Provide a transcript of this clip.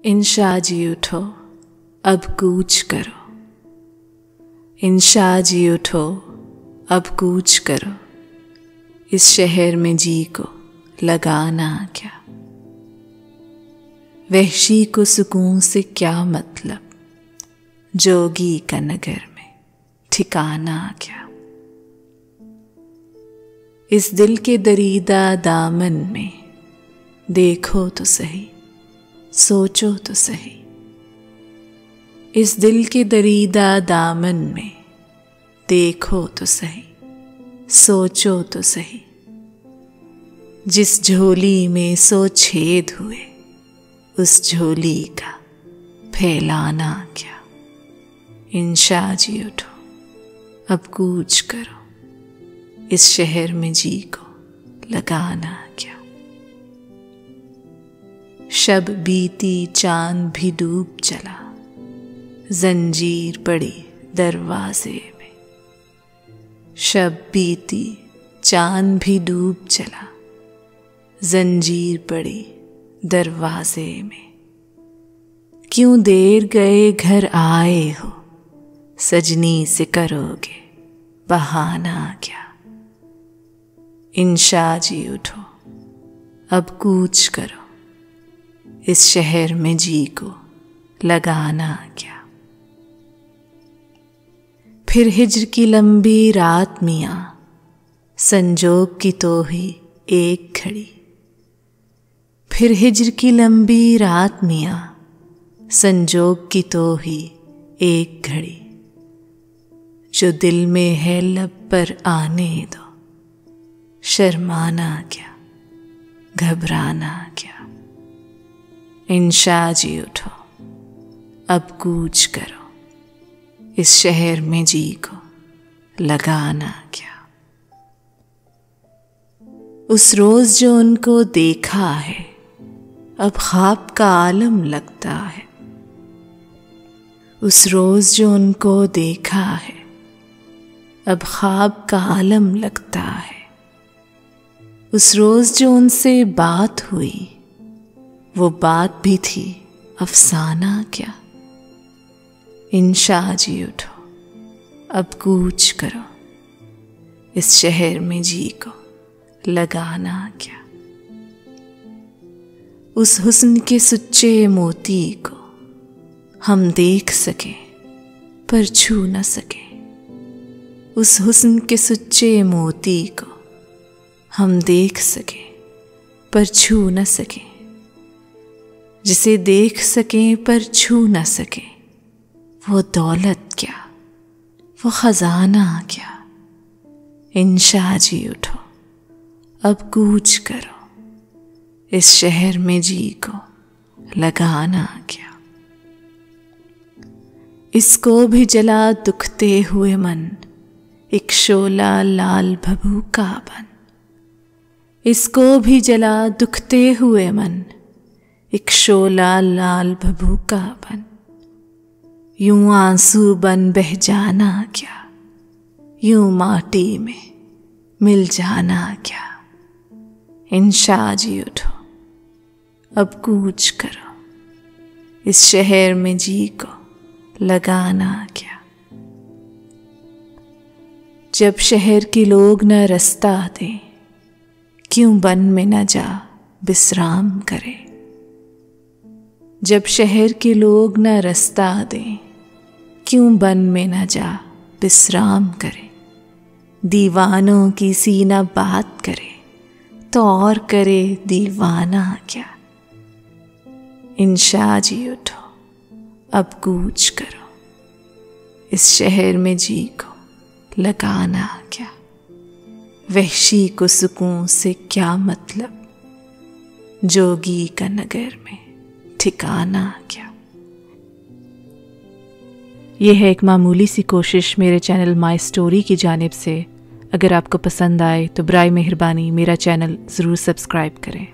इंशा जी उठो, अब कूच करो। इंशा जी उठो, अब कूच करो। इस शहर में जी को लगाना क्या। वहशी को सुकून से क्या मतलब, जोगी का नगर में ठिकाना क्या। इस दिल के दरीदा दामन में देखो तो सही, सोचो तो सही। इस दिल के दरीदा दामन में देखो तो सही, सोचो तो सही। जिस झोली में 100 छेद हुए, उस झोली का फैलाना क्या। इंशा जी उठो, अब कूच करो। इस शहर में जी को लगाना क्या। शब बीती चांद भी डूब चला, जंजीर पड़ी दरवाजे में। शब बीती चांद भी डूब चला, जंजीर पड़ी दरवाजे में। क्यों देर गए घर आए हो, सजनी से करोगे बहाना क्या। इंशा जी उठो, अब कूच करो। इस शहर में जी को लगाना क्या। फिर हिज्र की लंबी रात मियाँ, संजोग की तो ही एक घड़ी। फिर हिज्र की लंबी रात मियाँ, संजोग की तो ही एक घड़ी। जो दिल में है लब पर आने दो, शर्माना क्या, घबराना क्या। इंशा जी उठो, अब कूच करो। इस शहर में जी को लगाना क्या। उस रोज जो उनको देखा है, अब ख्वाब का आलम लगता है। उस रोज जो उनको देखा है, अब ख्वाब का आलम लगता है। उस रोज जो उनसे बात हुई, वो बात भी थी अफसाना क्या। इंशा जी उठो, अब कूच करो। इस शहर में जी को लगाना क्या। उस हुस्न के सुच्चे मोती को हम देख सके पर छू न सके। उस हुस्न के सुच्चे मोती को हम देख सके पर छू न सके। जिसे देख सकें पर छू न सके, वो दौलत क्या, वो खजाना क्या। इंशा जी उठो, अब कूच करो। इस शहर में जी को लगाना क्या। इसको भी जला दुखते हुए मन, एक शोला लाल भभूका बन। इसको भी जला दुखते हुए मन, एक शोला लाल भभूका बन। यूं आंसू बन बह जाना क्या, यूं माटी में मिल जाना क्या। इंशा जी उठो, अब कूच करो। इस शहर में जी को लगाना क्या। जब शहर के लोग न रास्ता दें, क्यों बन में न जा विश्राम करे। जब शहर के लोग न रास्ता दें, क्यों बन में न जा विश्राम करे। दीवानों की सीना बात करे, तो और करे दीवाना क्या। इंशा जी उठो, अब कूच करो। इस शहर में जी को लगाना क्या। वहशी को सुकून से क्या मतलब, जोगी का नगर में ठिकाना क्या। यह है एक मामूली सी कोशिश मेरे चैनल माई स्टोरी की जानिब से। अगर आपको पसंद आए तो बराए मेहरबानी मेरा चैनल ज़रूर सब्सक्राइब करें।